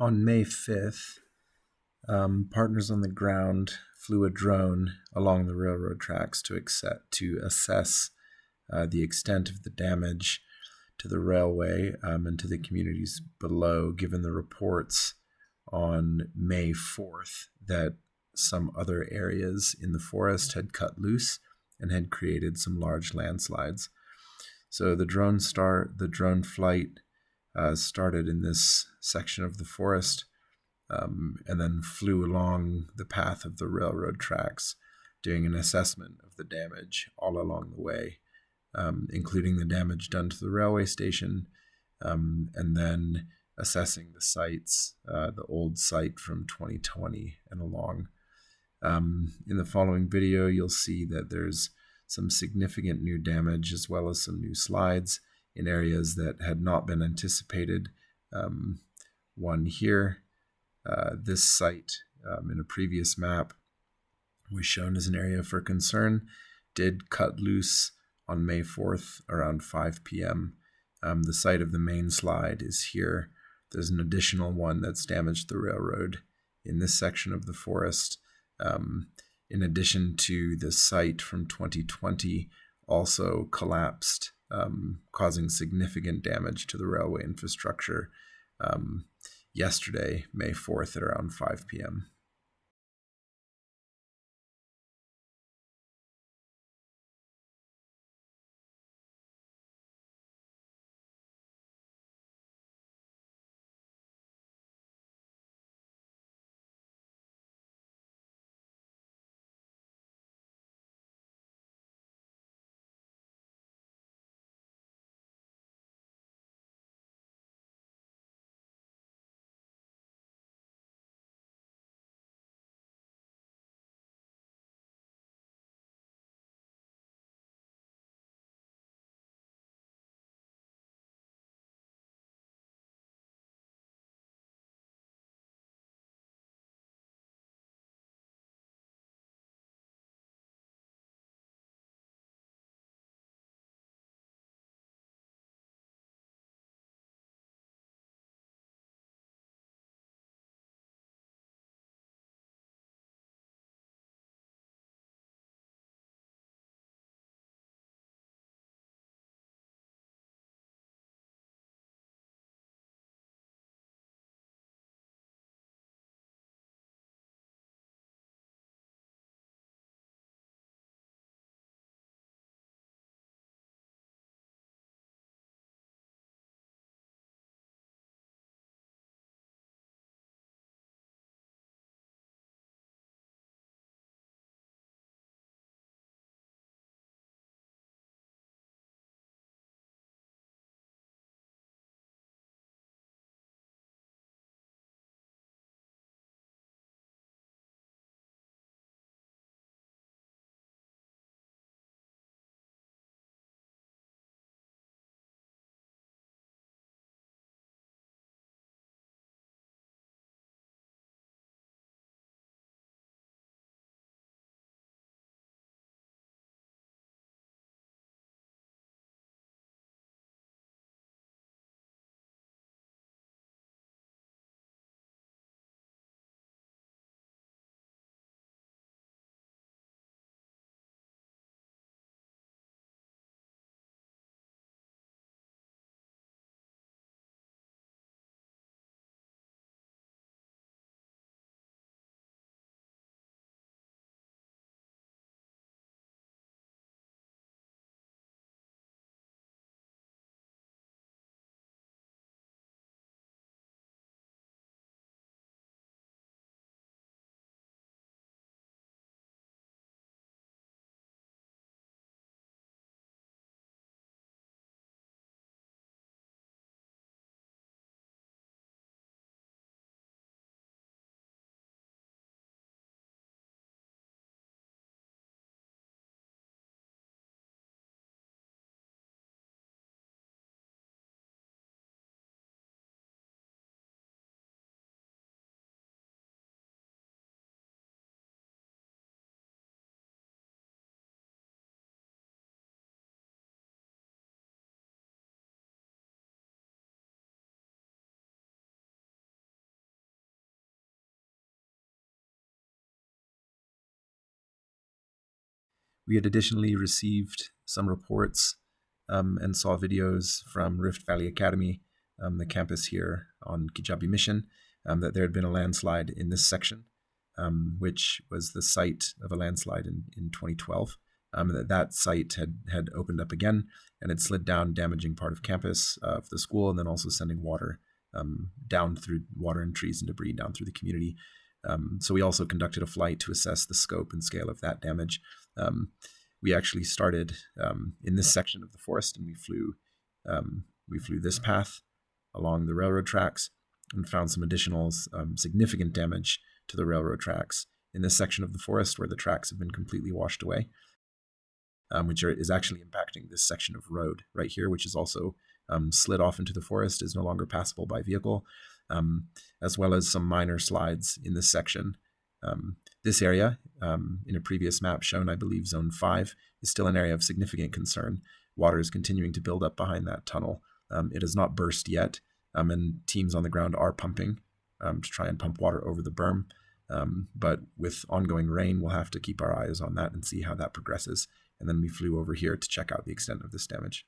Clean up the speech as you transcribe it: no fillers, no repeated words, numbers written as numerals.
On May 5th, partners on the ground flew a drone along the railroad tracks to assess the extent of the damage to the railway and to the communities below, given the reports on May 4th that some other areas in the forest had cut loose and had created some large landslides. So the drone flight started in this section of the forest and then flew along the path of the railroad tracks, doing an assessment of the damage all along the way, including the damage done to the railway station, and then assessing the sites, the old site from 2020 and along. In the following video, you'll see that there's some significant new damage as well as some new slides in areas that had not been anticipated. One here, this site in a previous map was shown as an area for concern, did cut loose on May 4th around 5 p.m. The site of the main slide is here. There's an additional one that's damaged the railroad in this section of the forest. In addition to the site from 2020 also collapsed, causing significant damage to the railway infrastructure yesterday, May 4th at around 5 p.m. We had additionally received some reports and saw videos from Rift Valley Academy, the campus here on Kijabe Mission, that there had been a landslide in this section, which was the site of a landslide in 2012. That site had opened up again and had slid down, damaging part of campus of the school, and then also sending water down through water and trees and debris down through the community. So we also conducted a flight to assess the scope and scale of that damage. We actually started in this section of the forest, and we flew this path along the railroad tracks and found some additional significant damage to the railroad tracks in this section of the forest where the tracks have been completely washed away, which is actually impacting this section of road right here, which is also slid off into the forest, is no longer passable by vehicle, as well as some minor slides in this section. This area, in a previous map shown, I believe Zone 5, is still an area of significant concern. Water is continuing to build up behind that tunnel. It has not burst yet, and teams on the ground are pumping to try and pump water over the berm. But with ongoing rain, we'll have to keep our eyes on that and see how that progresses. And then we flew over here to check out the extent of this damage.